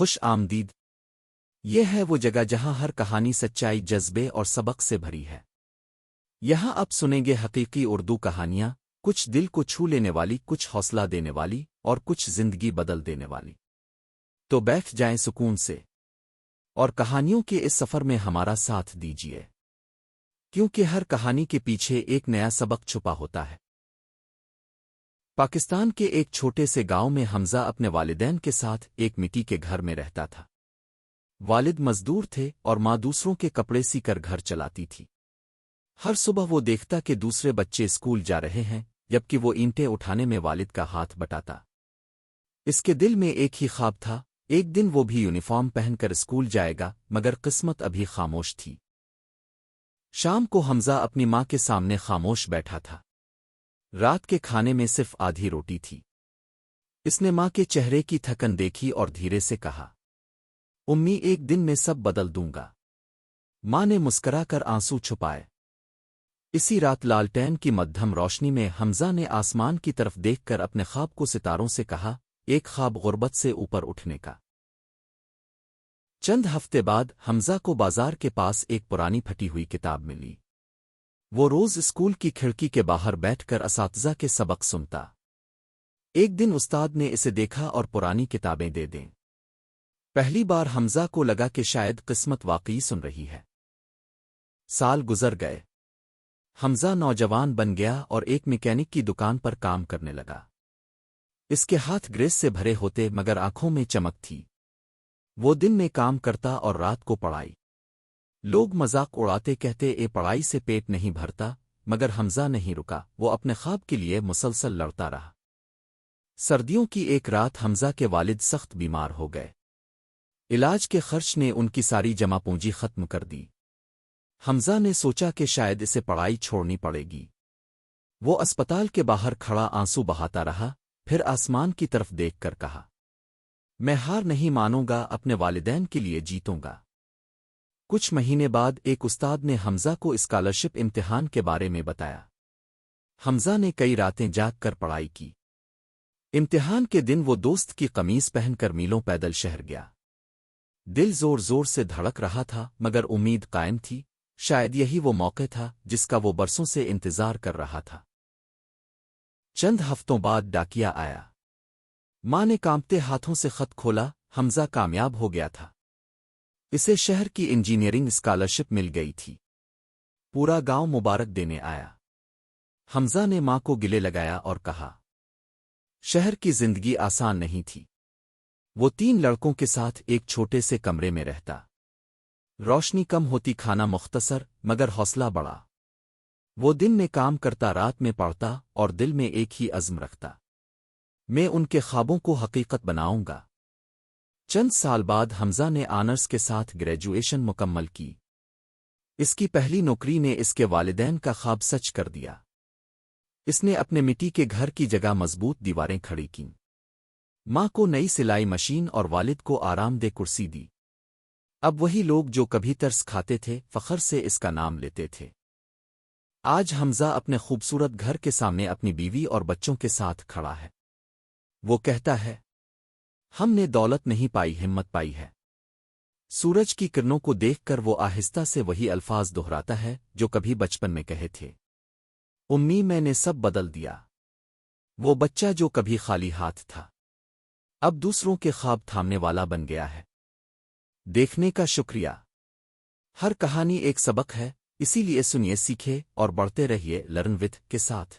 خوش آمدید۔ یہ ہے وہ جگہ جہاں ہر کہانی سچائی، جذبے اور سبق سے بھری ہے۔ یہاں آپ سنیں گے حقیقی اردو کہانیاں، کچھ دل کو چھو لینے والی، کچھ حوصلہ دینے والی اور کچھ زندگی بدل دینے والی۔ تو بیٹھ جائیں سکون سے اور کہانیوں کے اس سفر میں ہمارا ساتھ دیجیے، کیونکہ ہر کہانی کے پیچھے ایک نیا سبق چھپا ہوتا ہے۔ پاکستان کے ایک چھوٹے سے گاؤں میں حمزہ اپنے والدین کے ساتھ ایک مٹی کے گھر میں رہتا تھا۔ والد مزدور تھے اور ماں دوسروں کے کپڑے سی کر گھر چلاتی تھی۔ ہر صبح وہ دیکھتا کہ دوسرے بچے اسکول جا رہے ہیں، جبکہ وہ اینٹیں اٹھانے میں والد کا ہاتھ بٹاتا۔ اس کے دل میں ایک ہی خواب تھا، ایک دن وہ بھی یونیفارم پہن کر اسکول جائے گا، مگر قسمت ابھی خاموش تھی۔ شام کو حمزہ اپنی ماں کے سامنے خاموش بیٹھا تھا۔ رات کے کھانے میں صرف آدھی روٹی تھی۔ اس نے ماں کے چہرے کی تھکن دیکھی اور دھیرے سے کہا، امی ایک دن میں سب بدل دوں گا۔ ماں نے مسکرا کر آنسو چھپائے۔ اسی رات لالٹین کی مدھم روشنی میں حمزہ نے آسمان کی طرف دیکھ کر اپنے خواب کو ستاروں سے کہا، ایک خواب غربت سے اوپر اٹھنے کا۔ چند ہفتے بعد حمزہ کو بازار کے پاس ایک پرانی پھٹی ہوئی کتاب ملی۔ وہ روز اسکول کی کھڑکی کے باہر بیٹھ کر اساتذہ کے سبق سنتا۔ ایک دن استاد نے اسے دیکھا اور پرانی کتابیں دے دیں۔ پہلی بار حمزہ کو لگا کہ شاید قسمت واقعی سن رہی ہے۔ سال گزر گئے۔ حمزہ نوجوان بن گیا اور ایک میکینک کی دکان پر کام کرنے لگا۔ اس کے ہاتھ گریس سے بھرے ہوتے مگر آنکھوں میں چمک تھی۔ وہ دن میں کام کرتا اور رات کو پڑھائی۔ لوگ مذاق اڑاتے، کہتے اے پڑھائی سے پیٹ نہیں بھرتا، مگر حمزہ نہیں رکا، وہ اپنے خواب کے لیے مسلسل لڑتا رہا۔ سردیوں کی ایک رات حمزہ کے والد سخت بیمار ہو گئے۔ علاج کے خرچ نے ان کی ساری جمع پونجی ختم کر دی۔ حمزہ نے سوچا کہ شاید اسے پڑھائی چھوڑنی پڑے گی۔ وہ اسپتال کے باہر کھڑا آنسو بہاتا رہا، پھر آسمان کی طرف دیکھ کر کہا، میں ہار نہیں مانوں گا، اپنے والدین کے لیے جیتوں گا۔ کچھ مہینے بعد ایک استاد نے حمزہ کو اسکالرشپ امتحان کے بارے میں بتایا۔ حمزہ نے کئی راتیں جاگ کر پڑھائی کی۔ امتحان کے دن وہ دوست کی قمیض پہن کر میلوں پیدل شہر گیا۔ دل زور زور سے دھڑک رہا تھا، مگر امید قائم تھی، شاید یہی وہ موقع تھا جس کا وہ برسوں سے انتظار کر رہا تھا۔ چند ہفتوں بعد ڈاکیا آیا۔ ماں نے کانپتے ہاتھوں سے خط کھولا، حمزہ کامیاب ہو گیا تھا۔ اسے شہر کی انجینئرنگ اسکالرشپ مل گئی تھی۔ پورا گاؤں مبارک دینے آیا۔ حمزہ نے ماں کو گلے لگایا اور کہا، شہر کی زندگی آسان نہیں تھی۔ وہ 3 لڑکوں کے ساتھ ایک چھوٹے سے کمرے میں رہتا۔ روشنی کم ہوتی، کھانا مختصر، مگر حوصلہ بڑا۔ وہ دن میں کام کرتا، رات میں پڑھتا اور دل میں ایک ہی عزم رکھتا، میں ان کے خوابوں کو حقیقت بناؤں گا۔ چند سال بعد حمزہ نے آنرز کے ساتھ گریجویشن مکمل کی۔ اس کی پہلی نوکری نے اس کے والدین کا خواب سچ کر دیا۔ اس نے اپنے مٹی کے گھر کی جگہ مضبوط دیواریں کھڑی کیں، ماں کو نئی سلائی مشین اور والد کو آرام دہ کرسی دی۔ اب وہی لوگ جو کبھی ترس کھاتے تھے، فخر سے اس کا نام لیتے تھے۔ آج حمزہ اپنے خوبصورت گھر کے سامنے اپنی بیوی اور بچوں کے ساتھ کھڑا ہے۔ وہ کہتا ہے، ہم نے دولت نہیں پائی، ہمت پائی ہے۔ سورج کی کرنوں کو دیکھ کر وہ آہستہ سے وہی الفاظ دہراتا ہے جو کبھی بچپن میں کہے تھے، امی میں نے سب بدل دیا۔ وہ بچہ جو کبھی خالی ہاتھ تھا، اب دوسروں کے خواب تھامنے والا بن گیا ہے۔ دیکھنے کا شکریہ۔ ہر کہانی ایک سبق ہے، اسی لیے سنیے، سیکھے اور بڑھتے رہیے لرن وتھ کے ساتھ۔